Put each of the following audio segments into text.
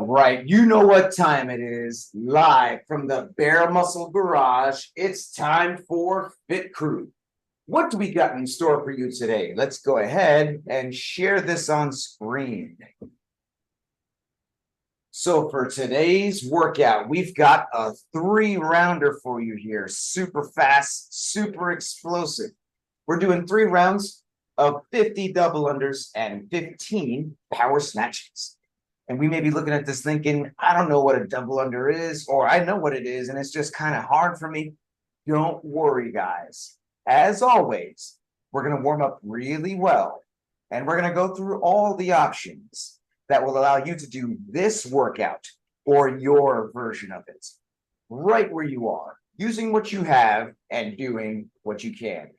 All right, you know what time it is. Live from the Bare Muscle Garage, it's time for Fit Crew. What do we got in store for you today? Let's go ahead and share this on screen. So for today's workout, we've got a 3-rounder for you here. Super fast, super explosive. We're doing 3 rounds of 50 double unders and 15 power snatches. And we may be looking at this thinking, I don't know what a double under is, or I know what it is, and it's just kind of hard for me. Don't worry, guys. As always, we're going to warm up really well, and we're going to go through all the options that will allow you to do this workout or your version of it, right where you are, using what you have and doing what you can.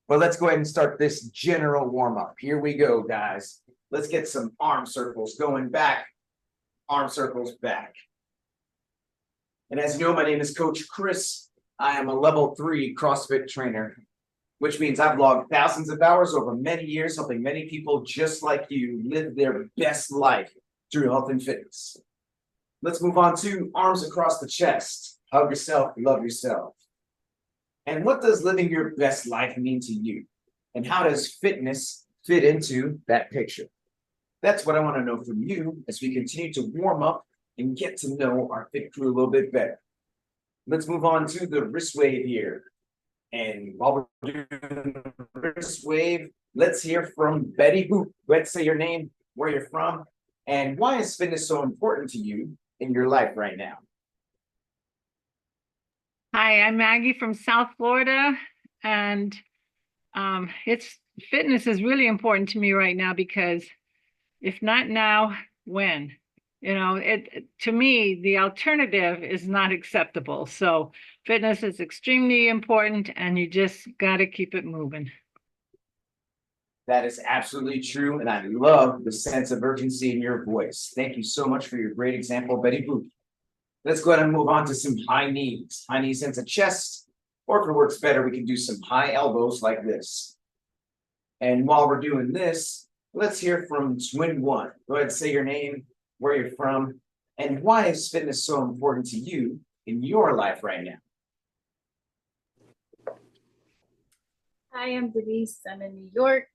But let's go ahead and start this general warm-up. Here we go, guys. Let's get some arm circles going back, arm circles back. And as you know, my name is Coach Chris. I am a level 3 CrossFit trainer, which means I've logged thousands of hours over many years, helping many people just like you live their best life through health and fitness. Let's move on to arms across the chest. Hug yourself, love yourself. And what does living your best life mean to you? And how does fitness fit into that picture? That's what I want to know from you as we continue to warm up and get to know our Fit Crew a little bit better. Let's move on to the wrist wave here. And while we're doing the wrist wave, let's hear from Betty Boop. Let's say your name, where you're from, and why is fitness so important to you in your life right now? Hi, I'm Maggie from South Florida, and fitness is really important to me right now because if not now, when? You know, to me, the alternative is not acceptable. So fitness is extremely important, and you just got to keep it moving. That is absolutely true, and I love the sense of urgency in your voice. Thank you so much for your great example, Betty Boop. Let's go ahead and move on to some high knees. High knees into chest, or if it works better, we can do some high elbows like this. And while we're doing this, let's hear from Twin One. Go ahead and say your name, where you're from, and why is fitness so important to you in your life right now? Hi, I'm Denise. I'm in New York.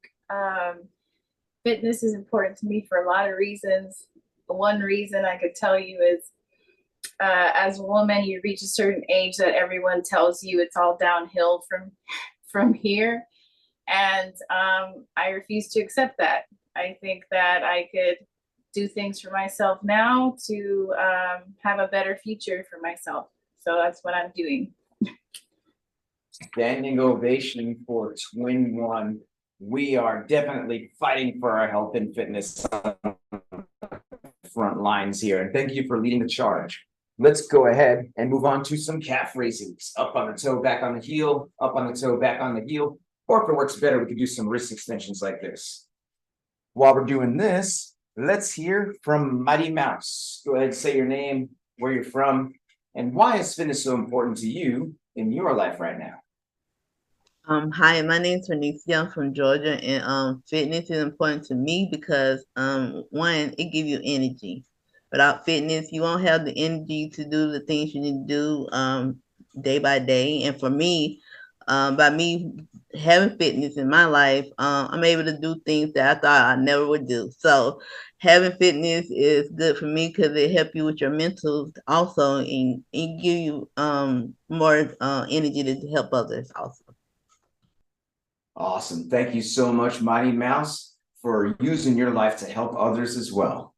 Fitness is important to me for a lot of reasons. One reason I could tell you is as a woman, you reach a certain age that everyone tells you it's all downhill from here. And I refuse to accept that. I think that I could do things for myself now to have a better future for myself. So that's what I'm doing. Standing ovation for Twin One. We are definitely fighting for our health and fitness front lines here. And thank you for leading the charge. Let's go ahead and move on to some calf raises. Up on the toe, back on the heel, up on the toe, back on the heel. Or if it works better, we could do some wrist extensions like this. While we're doing this, let's hear from Mighty Mouse. Go ahead and say your name, where you're from, and why is fitness so important to you in your life right now? Hi, my name is Renisha. I'm from Georgia, and fitness is important to me because one, it gives you energy. Without fitness, you won't have the energy to do the things you need to do day by day. And for me, by me having fitness in my life, I'm able to do things that I thought I never would do. So having fitness is good for me because it helps you with your mentals also, and it give you more energy to help others also. Awesome. Thank you so much, Mighty Mouse, for using your life to help others as well.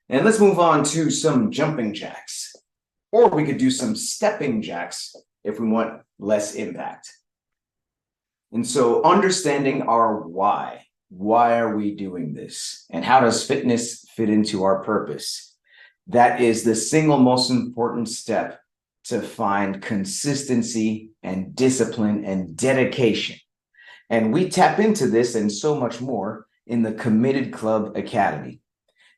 And let's move on to some jumping jacks. Or we could do some stepping jacks if we want less impact. And so understanding our why. Why are we doing this? And how does fitness fit into our purpose? That is the single most important step to find consistency and discipline and dedication. And we tap into this and so much more in the Committed Club Academy.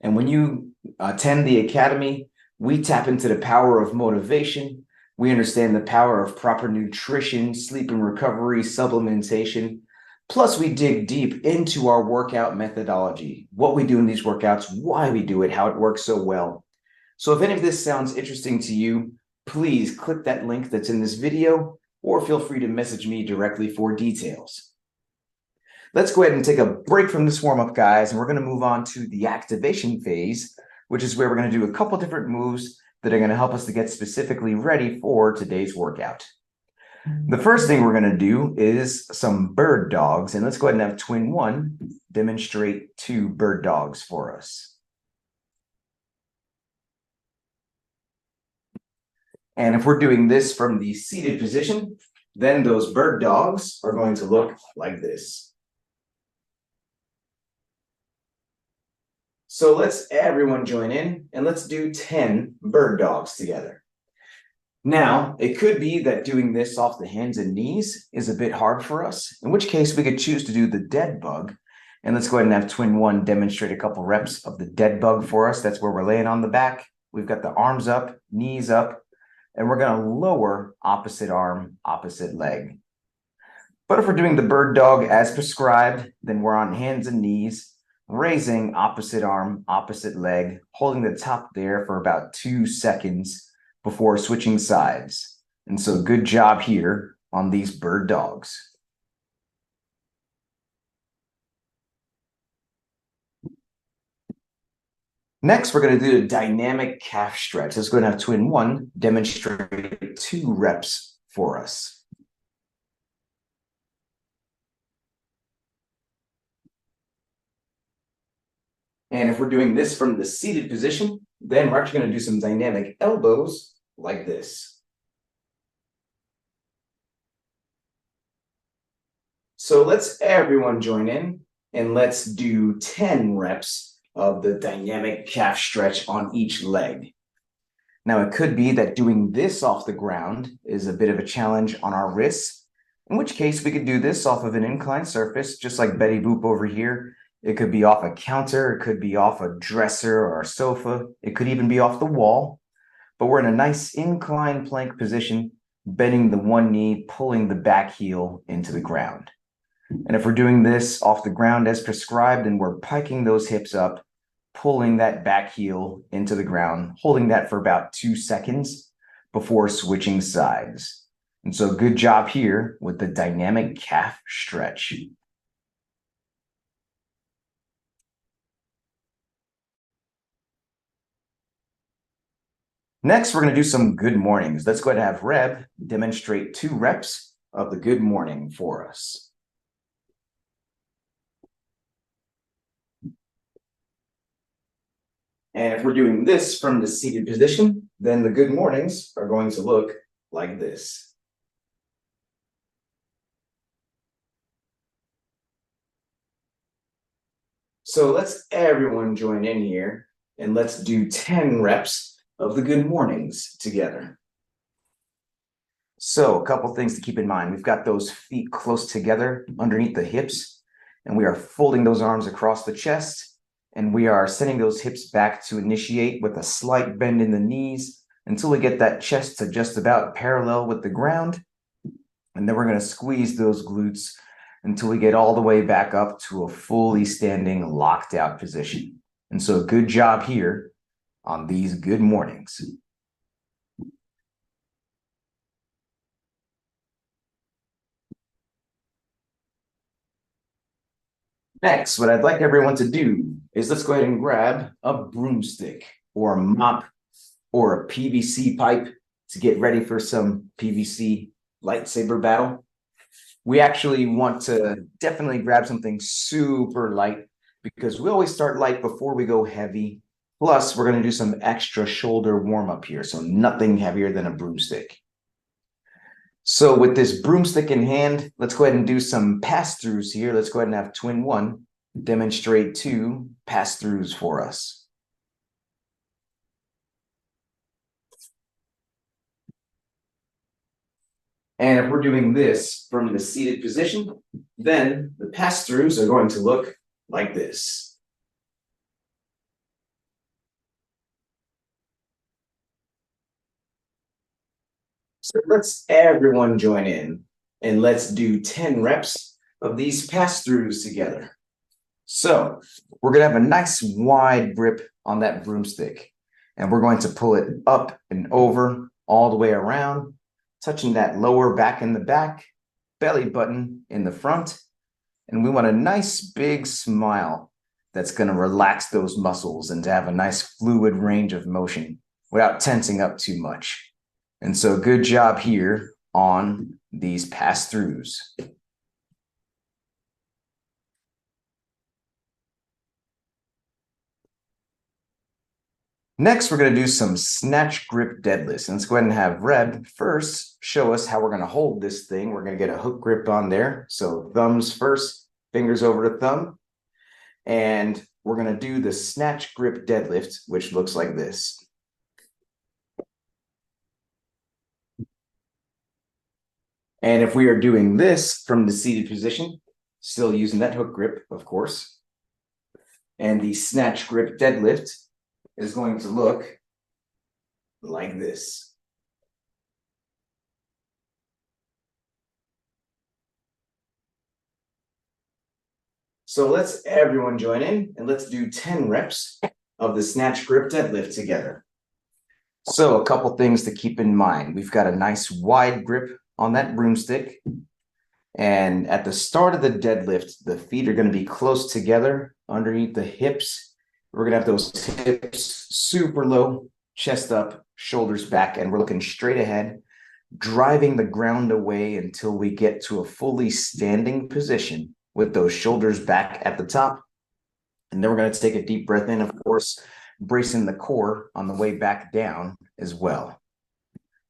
And when you attend the academy, we tap into the power of motivation. We understand the power of proper nutrition, sleep and recovery, supplementation, Plus, we dig deep into our workout methodology, what we do in these workouts, why we do it, how it works so well. So if any of this sounds interesting to you, please click that link that's in this video, or feel free to message me directly for details. Let's go ahead and take a break from this warm-up, guys, and we're going to move on to the activation phase, which is where we're going to do a couple different moves that are going to help us to get specifically ready for today's workout. The first thing we're going to do is some bird dogs, and let's go ahead and have twin one demonstrate 2 bird dogs for us. And if we're doing this from the seated position, then those bird dogs are going to look like this. So let's everyone join in and let's do 10 bird dogs together. Now, it could be that doing this off the hands and knees is a bit hard for us, in which case we could choose to do the dead bug. And let's go ahead and have twin one demonstrate a couple reps of the dead bug for us. That's where we're laying on the back. We've got the arms up, knees up, and we're going to lower opposite arm, opposite leg. But if we're doing the bird dog as prescribed, then we're on hands and knees, raising opposite arm, opposite leg, holding the top there for about 2 seconds before switching sides. And so good job here on these bird dogs. Next, we're going to do a dynamic calf stretch. Let's go ahead and have twin one demonstrate 2 reps for us. And if we're doing this from the seated position, then we're actually going to do some dynamic elbows like this. So let's everyone join in and let's do 10 reps of the dynamic calf stretch on each leg. Now, it could be that doing this off the ground is a bit of a challenge on our wrists, in which case we could do this off of an inclined surface, just like Betty Boop over here. It could be off a counter, it could be off a dresser or a sofa, it could even be off the wall. But we're in a nice inclined plank position, bending the one knee, pulling the back heel into the ground. And if we're doing this off the ground as prescribed, then we're piking those hips up, pulling that back heel into the ground, holding that for about 2 seconds before switching sides. And so good job here with the dynamic calf stretch. Next, we're going to do some good mornings. Let's go ahead and have Reb demonstrate 2 reps of the good morning for us. And if we're doing this from the seated position, then the good mornings are going to look like this. So let's everyone join in here and let's do 10 reps of the good mornings together. So a couple things to keep in mind. We've got those feet close together underneath the hips, and we are folding those arms across the chest, and we are sending those hips back to initiate with a slight bend in the knees until we get that chest to just about parallel with the ground. And then we're going to squeeze those glutes until we get all the way back up to a fully standing locked out position. And so good job here on these good mornings. Next, what I'd like everyone to do is let's go ahead and grab a broomstick or a mop or a PVC pipe to get ready for some PVC lightsaber battle. We actually want to definitely grab something super light because we always start light before we go heavy. Plus, we're going to do some extra shoulder warm up here, so nothing heavier than a broomstick. So with this broomstick in hand, let's go ahead and do some pass-throughs here. Let's go ahead and have twin one demonstrate 2 pass-throughs for us. And if we're doing this from the seated position, then the pass-throughs are going to look like this. So let's everyone join in and let's do 10 reps of these pass-throughs together. So we're going to have a nice wide grip on that broomstick, and we're going to pull it up and over all the way around, touching that lower back in the back, belly button in the front. And we want a nice big smile that's going to relax those muscles and to have a nice fluid range of motion without tensing up too much. And so good job here on these pass-throughs. Next, we're going to do some snatch grip deadlifts. And let's go ahead and have Reb first show us how we're going to hold this thing. We're going to get a hook grip on there. So thumbs first, fingers over to thumb. And we're going to do the snatch grip deadlift, which looks like this. And if we are doing this from the seated position, still using that hook grip, of course, and the snatch grip deadlift is going to look like this. So let's everyone join in and let's do 10 reps of the snatch grip deadlift together. So a couple things to keep in mind. We've got a nice wide grip on that broomstick. And at the start of the deadlift, the feet are going to be close together underneath the hips. We're going to have those hips super low, chest up, shoulders back, and we're looking straight ahead, driving the ground away until we get to a fully standing position with those shoulders back at the top. And then we're going to take a deep breath in, of course, bracing the core on the way back down as well.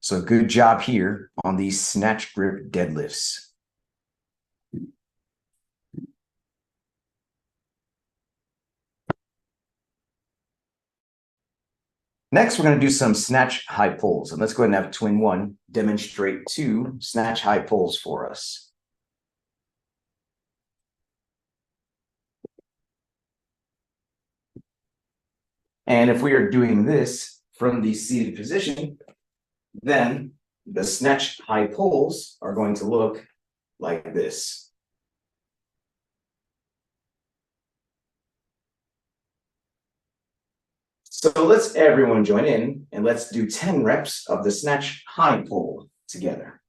So good job here on these snatch grip deadlifts. Next, we're going to do some snatch high pulls. And let's go ahead and have twin one demonstrate 2 snatch high pulls for us. And if we are doing this from the seated position, then the snatch high pulls are going to look like this. So let's everyone join in and let's do 10 reps of the snatch high pull together.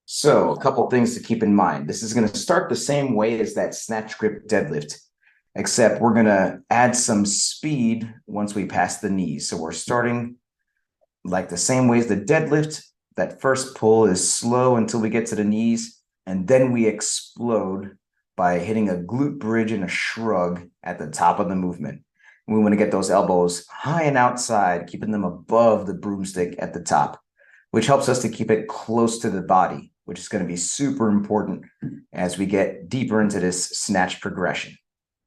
So a couple things to keep in mind. This is going to start the same way as that snatch grip deadlift, except we're going to add some speed once we pass the knees. So we're starting like the same way as the deadlift. That first pull is slow until we get to the knees, and then we explode by hitting a glute bridge and a shrug at the top of the movement. We want to get those elbows high and outside, keeping them above the broomstick at the top, which helps us to keep it close to the body, which is going to be super important as we get deeper into this snatch progression.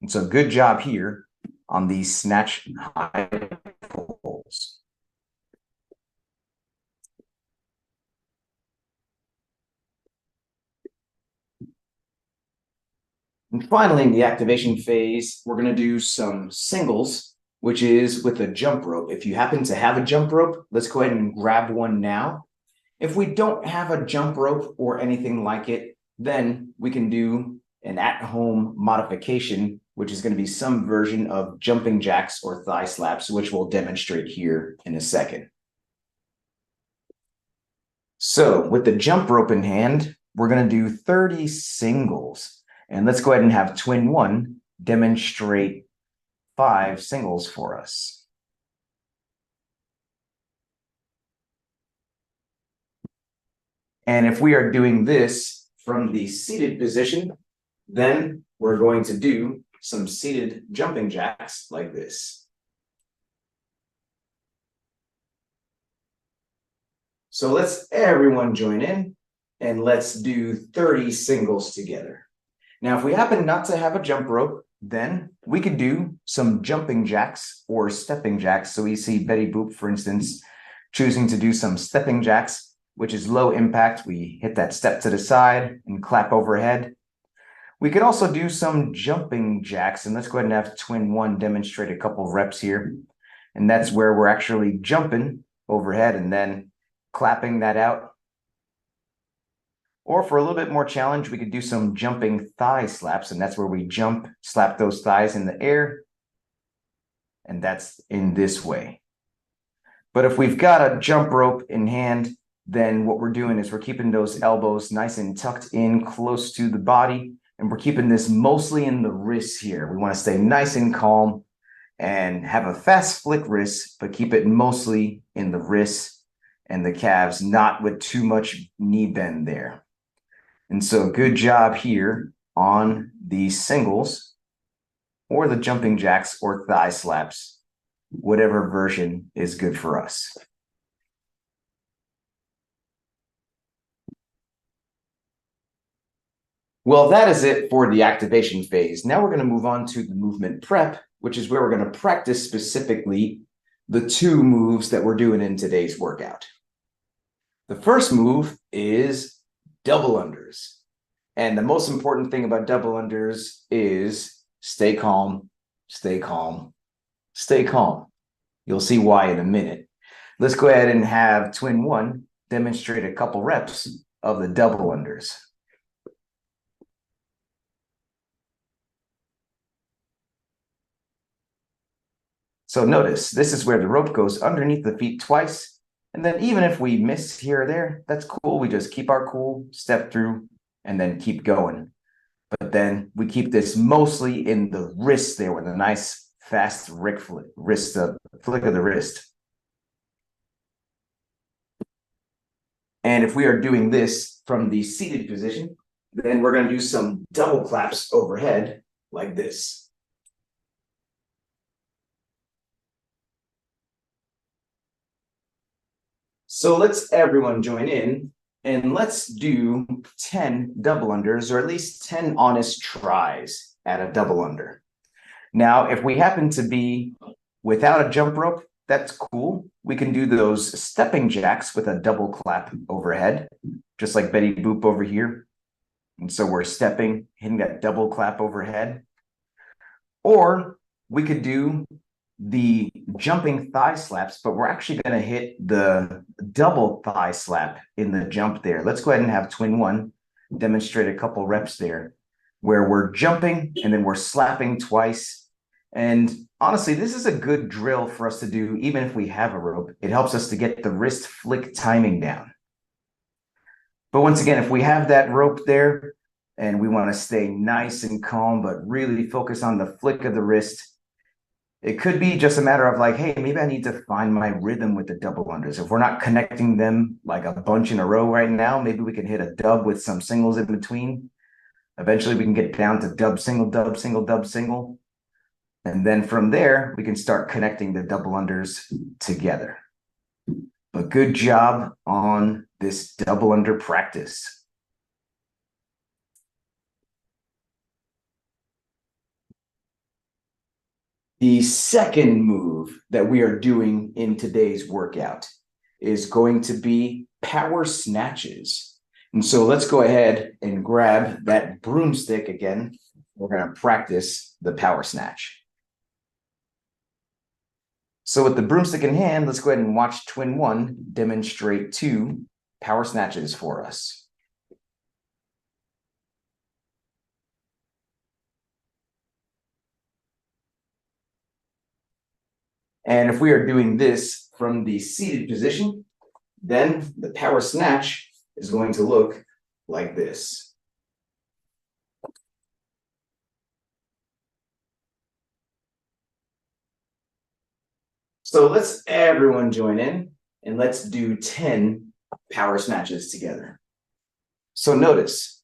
And so good job here on these snatch high pulls. And finally, in the activation phase, we're going to do some singles, which is with a jump rope. If you happen to have a jump rope, let's go ahead and grab one now. If we don't have a jump rope or anything like it, then we can do an at-home modification, which is going to be some version of jumping jacks or thigh slaps, which we'll demonstrate here in a second. So with the jump rope in hand, we're going to do 30 singles. And let's go ahead and have twin one demonstrate 5 singles for us. And if we are doing this from the seated position, then we're going to do some seated jumping jacks like this. So let's everyone join in and let's do 30 singles together. Now, if we happen not to have a jump rope, then we could do some jumping jacks or stepping jacks. So we see Betty Boop, for instance, choosing to do some stepping jacks, which is low impact. We hit that step to the side and clap overhead. We could also do some jumping jacks, and let's go ahead and have twin one demonstrate a couple of reps here. And that's where we're actually jumping overhead and then clapping that out. Or for a little bit more challenge, we could do some jumping thigh slaps, and that's where we jump, slap those thighs in the air, and that's in this way. But if we've got a jump rope in hand, then what we're doing is we're keeping those elbows nice and tucked in close to the body, and we're keeping this mostly in the wrists here. We want to stay nice and calm and have a fast flick wrist, but keep it mostly in the wrists and the calves, not with too much knee bend there. And so good job here on the singles or the jumping jacks or thigh slaps, whatever version is good for us. Well, that is it for the activation phase. Now we're going to move on to the movement prep, which is where we're going to practice specifically the 2 moves that we're doing in today's workout. The first move is double unders. And the most important thing about double unders is stay calm, stay calm, stay calm. You'll see why in a minute. Let's go ahead and have Twin 1 demonstrate a couple reps of the double unders. So notice, this is where the rope goes underneath the feet twice. And then even if we miss here or there, that's cool. We just keep our cool, step through, and then keep going. But then we keep this mostly in the wrist there with a nice fast flick of the wrist. And if we are doing this from the seated position, then we're going to do some double claps overhead like this. So let's everyone join in and let's do 10 double unders, or at least 10 honest tries at a double under. Now, if we happen to be without a jump rope, that's cool. We can do those stepping jacks with a double clap overhead, just like Betty Boop over here. And so we're stepping, hitting that double clap overhead. Or we could do the jumping thigh slaps, but we're actually going to hit the double thigh slap in the jump there. Let's go ahead and have Twin 1 demonstrate a couple reps there where we're jumping and then we're slapping twice. And honestly, this is a good drill for us to do even if we have a rope. It helps us to get the wrist flick timing down. But once again, if we have that rope there and we want to stay nice and calm, but really focus on the flick of the wrist, it could be just a matter of like, hey, maybe I need to find my rhythm with the double unders. If we're not connecting them like a bunch in a row right now, maybe we can hit a dub with some singles in between. Eventually we can get down to dub, single, dub, single, dub, single. And then from there, we can start connecting the double unders together. But good job on this double under practice. The second move that we are doing in today's workout is going to be power snatches. And so let's go ahead and grab that broomstick again. We're going to practice the power snatch. So with the broomstick in hand, let's go ahead and watch Twin 1 demonstrate 2 power snatches for us. And if we are doing this from the seated position, then the power snatch is going to look like this. So let's everyone join in and let's do 10 power snatches together. So notice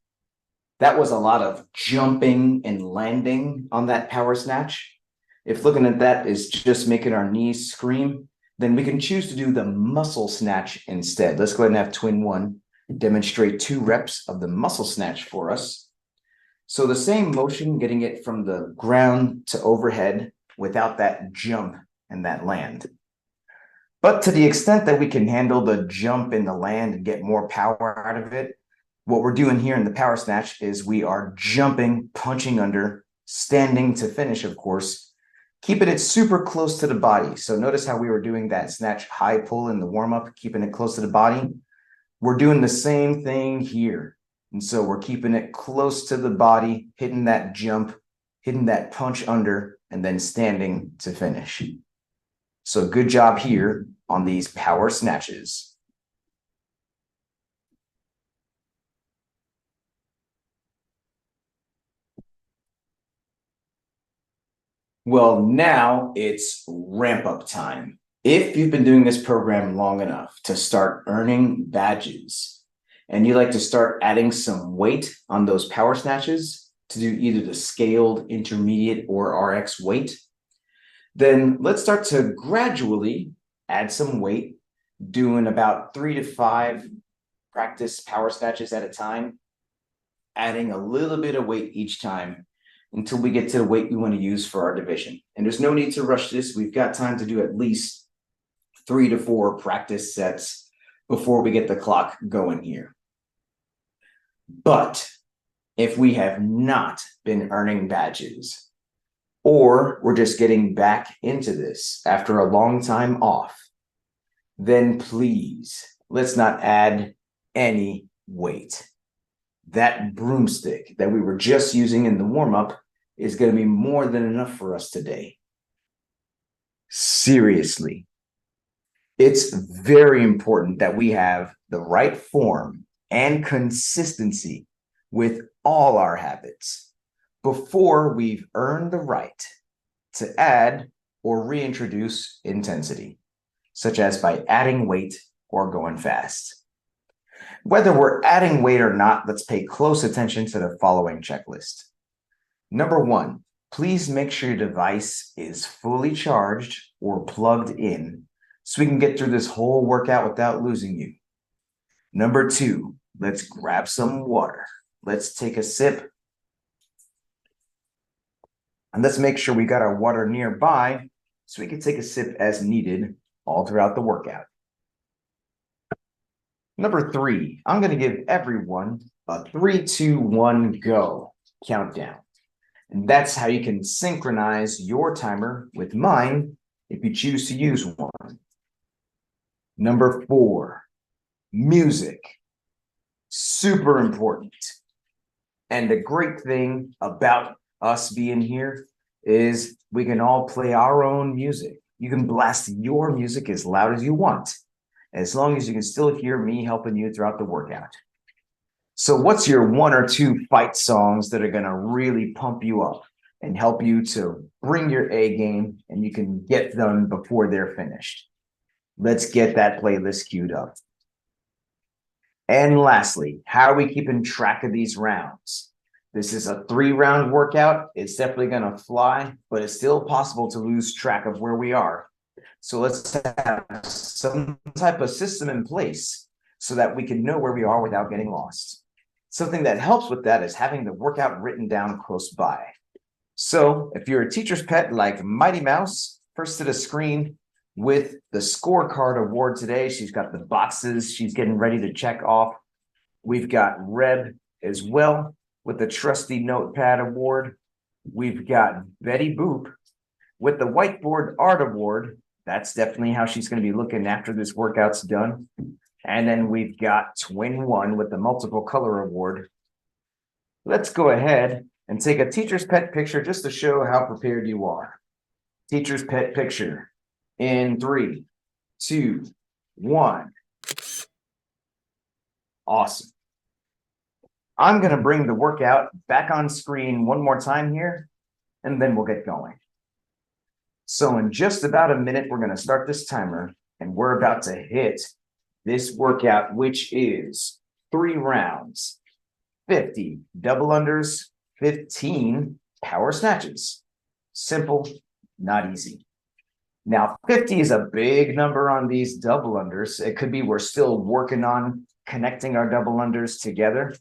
that was a lot of jumping and landing on that power snatch. If looking at that is just making our knees scream, then we can choose to do the muscle snatch instead. Let's go ahead and have Twin 1 demonstrate 2 reps of the muscle snatch for us. So the same motion, getting it from the ground to overhead without that jump and that land. But to the extent that we can handle the jump and the land and get more power out of it, what we're doing here in the power snatch is we are jumping, punching under, standing to finish, of course, keeping it super close to the body. So notice how we were doing that snatch high pull in the warm-up, keeping it close to the body. We're doing the same thing here. And so we're keeping it close to the body, hitting that jump, hitting that punch under, and then standing to finish. So good job here on these power snatches. Well, now it's ramp up time. If you've been doing this program long enough to start earning badges, and you like to start adding some weight on those power snatches to do either the scaled, intermediate, or RX weight, then let's start to gradually add some weight, doing about 3 to 5 practice power snatches at a time, adding a little bit of weight each time until we get to the weight we want to use for our division. And there's no need to rush this. We've got time to do at least 3 to 4 practice sets before we get the clock going here. But if we have not been earning badges, or we're just getting back into this after a long time off, then please, let's not add any weight. That broomstick that we were just using in the warm-up is going to be more than enough for us today. Seriously, it's very important that we have the right form and consistency with all our habits before we've earned the right to add or reintroduce intensity, such as by adding weight or going fast. Whether we're adding weight or not, let's pay close attention to the following checklist. Number 1, please make sure your device is fully charged or plugged in so we can get through this whole workout without losing you. Number 2, let's grab some water. Let's take a sip. And let's make sure we got our water nearby so we can take a sip as needed all throughout the workout. Number 3, I'm going to give everyone a 3, 2, 1, go countdown. And that's how you can synchronize your timer with mine if you choose to use one. Number 4, music. Super important. And the great thing about us being here is we can all play our own music. You can blast your music as loud as you want, as long as you can still hear me helping you throughout the workout. So what's your 1 or 2 fight songs that are going to really pump you up and help you to bring your A game and you can get them before they're finished? Let's get that playlist queued up. And lastly, how are we keeping track of these rounds? This is a 3-round workout. It's definitely going to fly, but it's still possible to lose track of where we are. So let's have some type of system in place so that we can know where we are without getting lost. Something that helps with that is having the workout written down close by. So if you're a teacher's pet like Mighty Mouse, first to the screen with the scorecard award today. She's got the boxes she's getting ready to check off. We've got Reb as well with the trusty notepad award. We've got Betty Boop with the whiteboard art award. That's definitely how she's going to be looking after this workout's done. And then we've got Twin One with the multiple color award. Let's go ahead and take a teacher's pet picture just to show how prepared you are. Teacher's pet picture in 3, 2, 1. Awesome. I'm going to bring the workout back on screen one more time here, and then we'll get going. So in just about a minute, we're going to start this timer, and we're about to hit this workout, which is 3 rounds, 50 double unders, 15 power snatches. Simple, not easy. Now, 50 is a big number on these double unders. It could be we're still working on connecting our double unders together.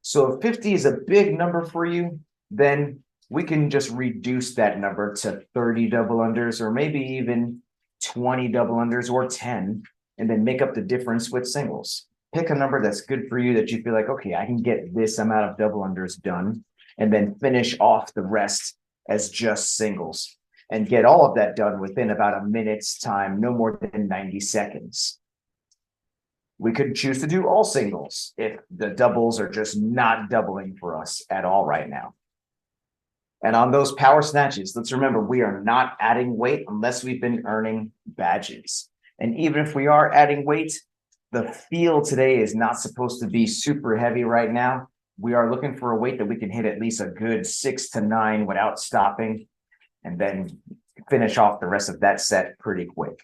So if 50 is a big number for you, then we can just reduce that number to 30 double unders or maybe even 20 double unders or 10, and then make up the difference with singles. Pick a number that's good for you that you feel like, okay, I can get this amount of double unders done, and then finish off the rest as just singles and get all of that done within about a minute's time, no more than 90 seconds. We could choose to do all singles if the doubles are just not doubling for us at all right now. And on those power snatches, let's remember we are not adding weight unless we've been earning badges. And even if we are adding weight, the field today is not supposed to be super heavy right now. We are looking for a weight that we can hit at least a good 6 to 9 without stopping, and then finish off the rest of that set pretty quick.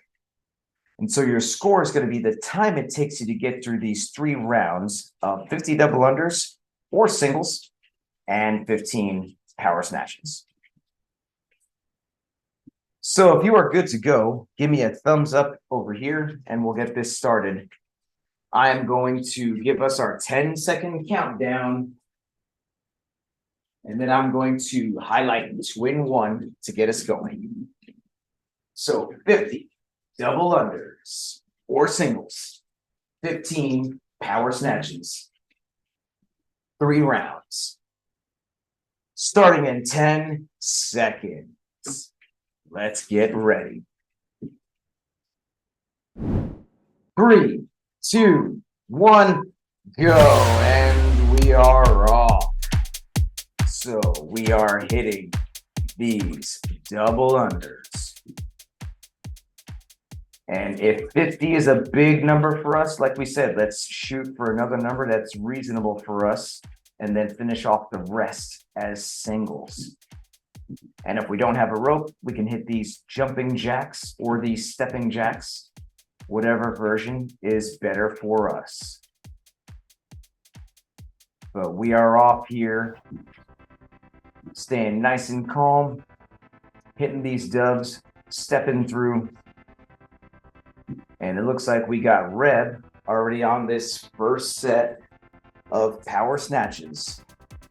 And so your score is going to be the time it takes you to get through these 3 rounds of 50 double unders or singles and 15 power snatches. So if you are good to go, give me a thumbs up over here and we'll get this started. I am going to give us our 10-second countdown. And then I'm going to highlight twin 1 to get us going. So 50 double unders or singles, 15 power snatches, 3 rounds, starting in 10 seconds. Let's get ready. 3, 2, 1, go. And we are off. So we are hitting these double unders. And if 50 is a big number for us, like we said, let's shoot for another number that's reasonable for us and then finish off the rest as singles. And if we don't have a rope, we can hit these jumping jacks or these stepping jacks, whatever version is better for us. But we are off here, staying nice and calm, hitting these dubs, stepping through. And it looks like we got Reb already on this first set of power snatches.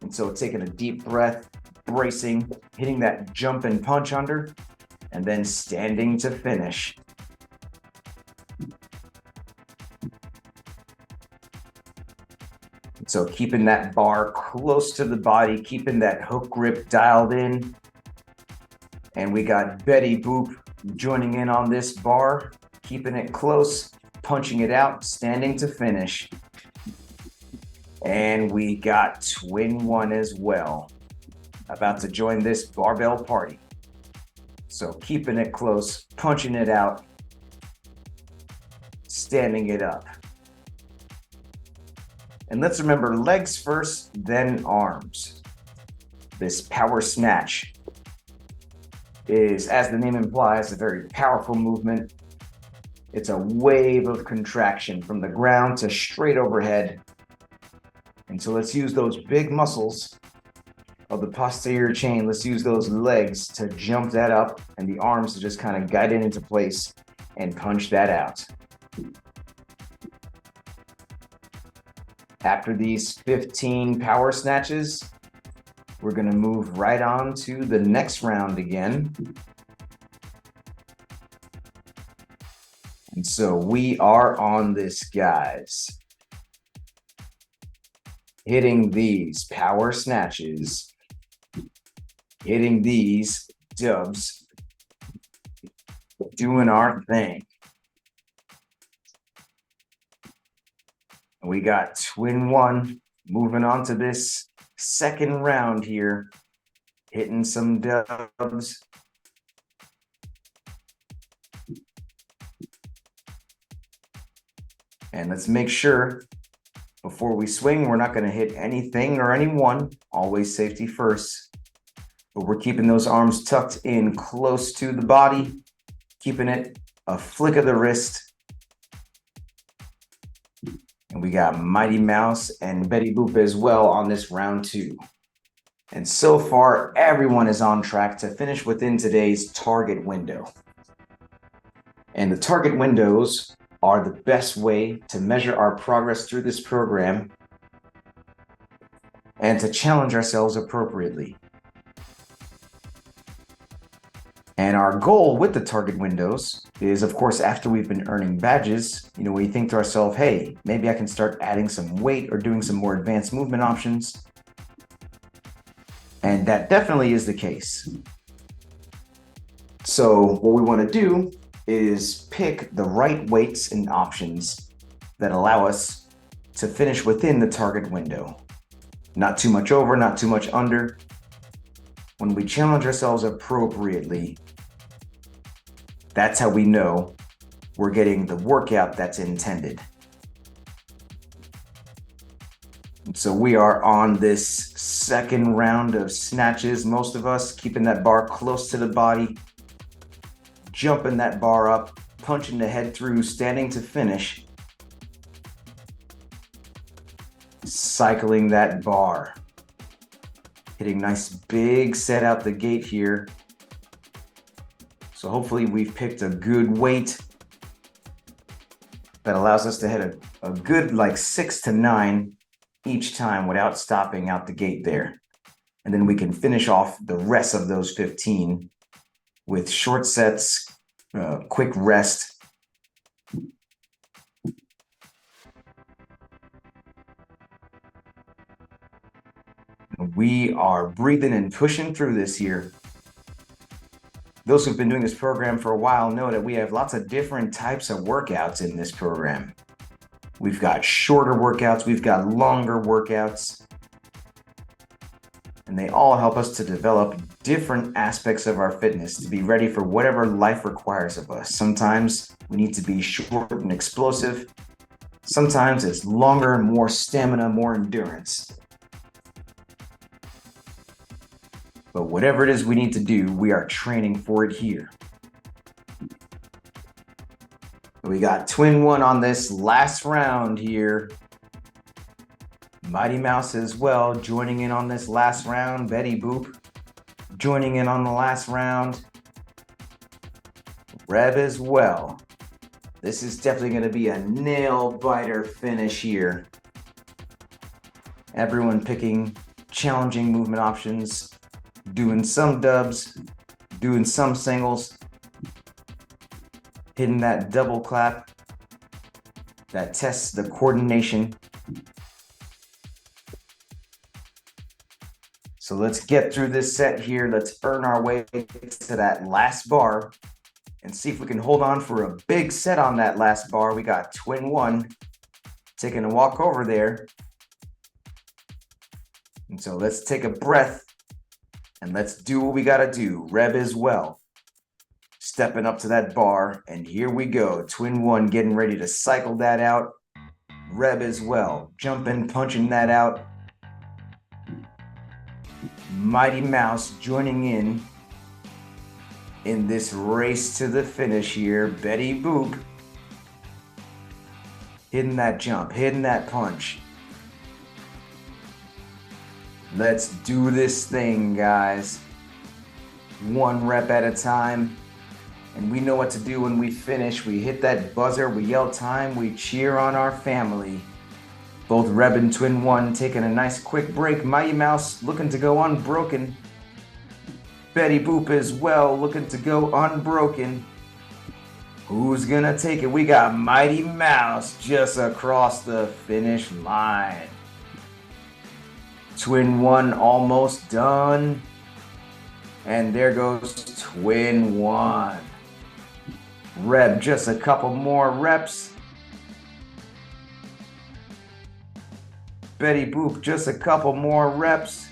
And so taking a deep breath, bracing, hitting that jump and punch under, and then standing to finish. So keeping that bar close to the body, keeping that hook grip dialed in. And we got Betty Boop joining in on this bar, keeping it close, punching it out, standing to finish. And we got twin 1 as well, about to join this barbell party. So keeping it close, punching it out, standing it up. And let's remember, legs first, then arms. This power snatch is, as the name implies, a very powerful movement. It's a wave of contraction from the ground to straight overhead. And so let's use those big muscles of the posterior chain. Let's use those legs to jump that up and the arms to just kind of guide it into place and punch that out. After these 15 power snatches, we're going to move right on to the next round again. And so we are on this, guys. Hitting these power snatches, hitting these dubs, doing our thing. We got twin 1 moving on to this second round here, hitting some dubs. And let's make sure before we swing, we're not going to hit anything or anyone. Always safety first. But we're keeping those arms tucked in close to the body, keeping it a flick of the wrist. And we got Mighty Mouse and Betty Boop as well on this round 2. And so far, everyone is on track to finish within today's target window. And the target windows are the best way to measure our progress through this program and to challenge ourselves appropriately. And our goal with the target windows is, of course, after we've been earning badges, we think to ourselves, hey, maybe I can start adding some weight or doing some more advanced movement options. And that definitely is the case. So what we want to do is pick the right weights and options that allow us to finish within the target window. Not too much over, not too much under. When we challenge ourselves appropriately, that's how we know we're getting the workout that's intended. And so we are on this second round of snatches, most of us keeping that bar close to the body, jumping that bar up, punching the head through, standing to finish, cycling that bar, hitting nice big set out the gate here. So hopefully we've picked a good weight that allows us to hit a good like 6 to 9 each time without stopping out the gate there. And then we can finish off the rest of those 15 with short sets, quick rest. We are breathing and pushing through this here. Those who've been doing this program for a while know that we have lots of different types of workouts in this program. We've got shorter workouts, we've got longer workouts, and they all help us to develop different aspects of our fitness to be ready for whatever life requires of us. Sometimes we need to be short and explosive. Sometimes it's longer, more stamina, more endurance. But whatever it is we need to do, we are training for it here. We got twin one on this last round here. Mighty Mouse as well, joining in on this last round. Betty Boop joining in on the last round. Reb as well. This is definitely going to be a nail biter finish here. Everyone picking challenging movement options, doing some dubs, doing some singles, hitting that double clap that tests the coordination. So let's get through this set here. Let's earn our way to that last bar and see if we can hold on for a big set on that last bar. We got twin one taking a walk over there. And so let's take a breath and let's do what we got to do. Reb as well, stepping up to that bar, and here we go. Twin one getting ready to cycle that out. Reb as well, jumping, punching that out. Mighty Mouse joining in this race to the finish here. Betty Boop hitting that jump, hitting that punch. Let's do this thing, guys. One rep at a time. And we know what to do when we finish. We hit that buzzer, we yell time, we cheer on our family. Both Reb and Twin One taking a nice quick break. Mighty Mouse looking to go unbroken. Betty Boop as well looking to go unbroken. Who's gonna take it? We got Mighty Mouse just across the finish line. Twin One almost done. And there goes Twin One. Reb just a couple more reps. Betty Boop just a couple more reps.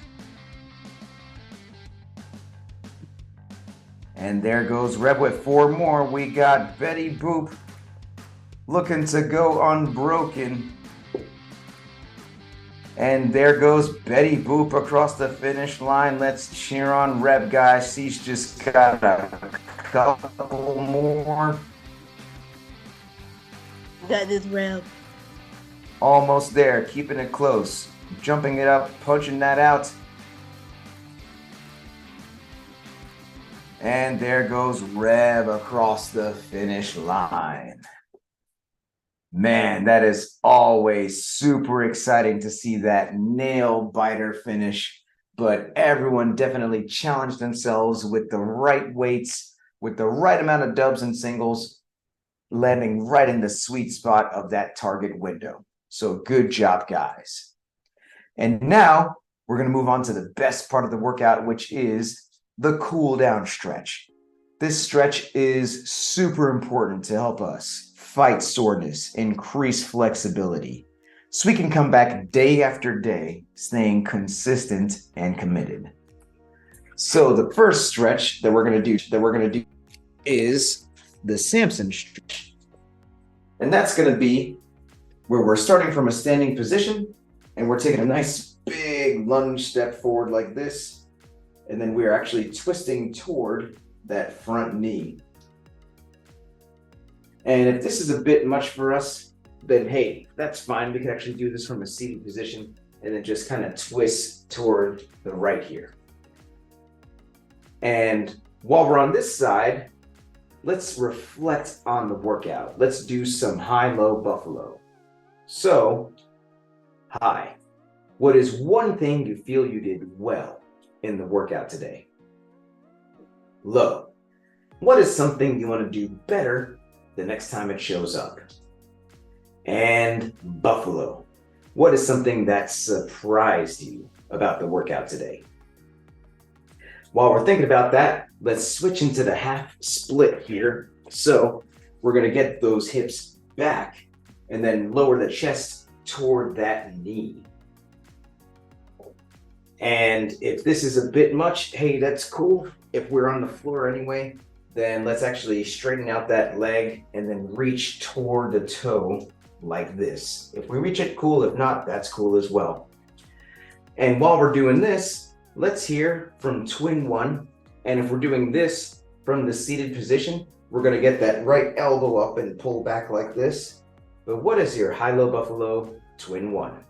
And there goes Reb with 4 more. We got Betty Boop looking to go unbroken. And there goes Betty Boop across the finish line. Let's cheer on Reb, guys. She's just got a couple more. Got this, Reb. Almost there, keeping it close. Jumping it up, punching that out. And there goes Reb across the finish line. Man, that is always super exciting to see that nail biter finish. But everyone definitely challenged themselves with the right weights, with the right amount of dubs and singles, landing right in the sweet spot of that target window. So good job, guys. And now we're going to move on to the best part of the workout, which is the cool down stretch. This stretch is super important to help us fight soreness, increase flexibility, so we can come back day after day, staying consistent and committed. So the first stretch that we're gonna do is the Samson stretch. And that's gonna be where we're starting from a standing position and we're taking a nice big lunge step forward like this. And then we're actually twisting toward that front knee. And if this is a bit much for us, then hey, that's fine. We can actually do this from a seated position and then just kind of twist toward the right here. And while we're on this side, let's reflect on the workout. Let's do some high-low buffalo. So, high. What is one thing you feel you did well in the workout today? Low. What is something you want to do better the next time it shows up? And buffalo. What is something that surprised you about the workout today? While we're thinking about that, let's switch into the half split here. So we're going to get those hips back and then lower the chest toward that knee. And if this is a bit much, hey, that's cool. If we're on the floor anyway, then let's actually straighten out that leg and then reach toward the toe like this. If we reach it, cool. If not, that's cool as well. And while we're doing this, let's hear from twin one. And if we're doing this from the seated position, we're going to get that right elbow up and pull back like this. But what is your high-low buffalo twin one?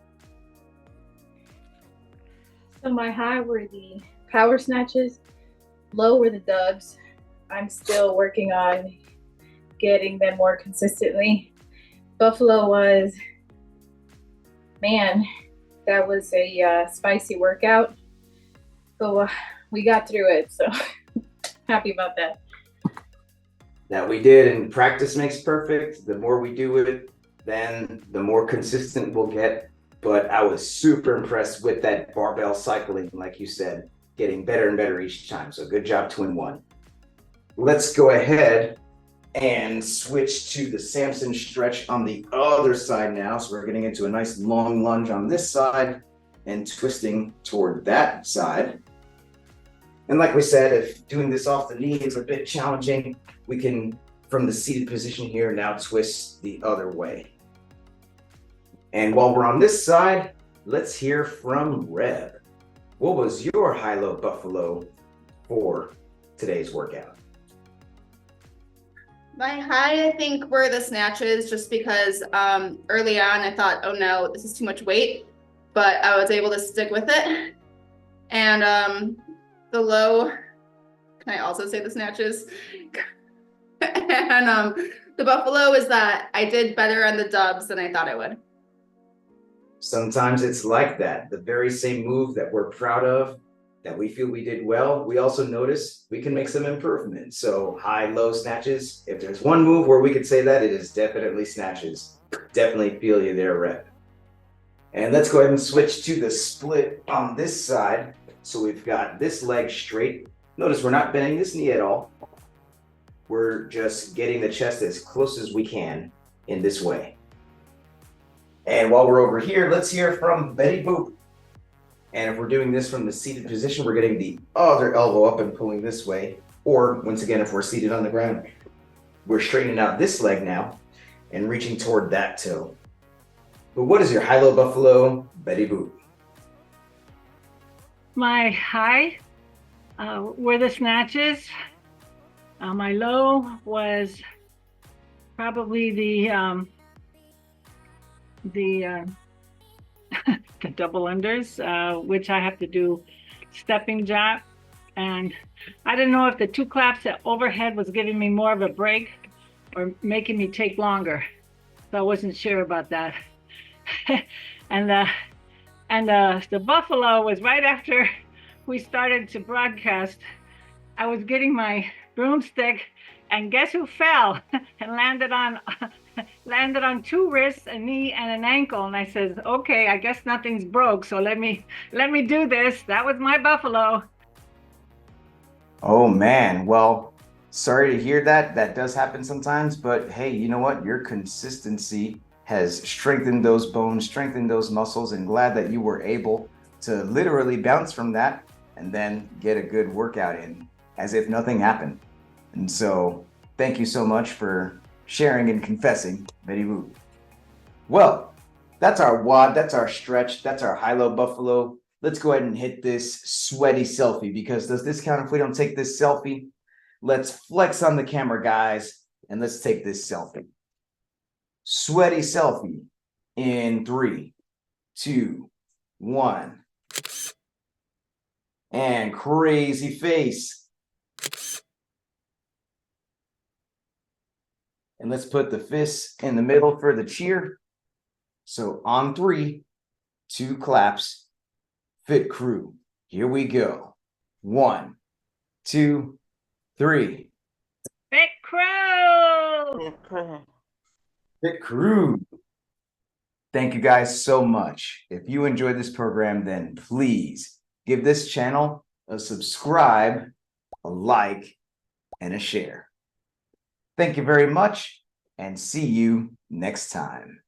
So my high were the power snatches, low were the dubs. I'm still working on getting them more consistently. Buffalo was, man, that was a spicy workout, but we got through it, so happy about that. That we did, and practice makes perfect. The more we do it, then the more consistent we'll get. But I was super impressed with that barbell cycling, like you said, getting better and better each time. So good job, twin one. Let's go ahead and switch to the Samson stretch on the other side now. So we're getting into a nice long lunge on this side and twisting toward that side. And like we said, if doing this off the knee is a bit challenging, we can, from the seated position here, now twist the other way. And while we're on this side, let's hear from Reb. What was your high-low buffalo for today's workout? My high, I think, were the snatches, just because early on I thought, oh no, this is too much weight, but I was able to stick with it. And the low, can I also say the snatches? And the buffalo is that I did better on the dubs than I thought I would. Sometimes it's like that. The very same move that we're proud of, that we feel we did well, we also notice we can make some improvements. So high-low snatches, if there's one move where we could say that, it is definitely snatches. Definitely feel you there, Rep. And let's go ahead and switch to the split on this side. So we've got this leg straight. Notice we're not bending this knee at all. We're just getting the chest as close as we can in this way. And while we're over here, let's hear from Betty Boop. And if we're doing this from the seated position, we're getting the other elbow up and pulling this way. Or once again, if we're seated on the ground, we're straightening out this leg now and reaching toward that toe. But what is your high-low buffalo, Betty Boop? My high were the snatches. My low was probably the the double unders, which I have to do stepping jack. And I didn't know if the 2 claps at overhead was giving me more of a break or making me take longer. So I wasn't sure about that. And the buffalo was right after we started to broadcast. I was getting my broomstick, and guess who fell and landed on 2 wrists, a knee, and an ankle. And I said, okay, I guess nothing's broke, so let me do this. That was my buffalo. Oh man, well, Sorry to hear that. That does happen sometimes, but hey, you know what? Your consistency has strengthened those bones, strengthened those muscles, and glad that you were able to literally bounce from that and then get a good workout in as if nothing happened. And so thank you so much for sharing and confessing. Very good. Well, that's our WOD, that's our stretch, that's our high-low buffalo. Let's go ahead and hit this sweaty selfie, because does this count if we don't take this selfie? Let's flex on the camera, guys, and let's take this selfie. Sweaty selfie in 3, 2, 1. And crazy face. And let's put the fists in the middle for the cheer. So on 3, 2 claps. Fit crew. Here we go. 1, 2, 3. Fit crew! Fit crew. Thank you guys so much. If you enjoyed this program, then please give this channel a subscribe, a like, and a share. Thank you very much, and see you next time.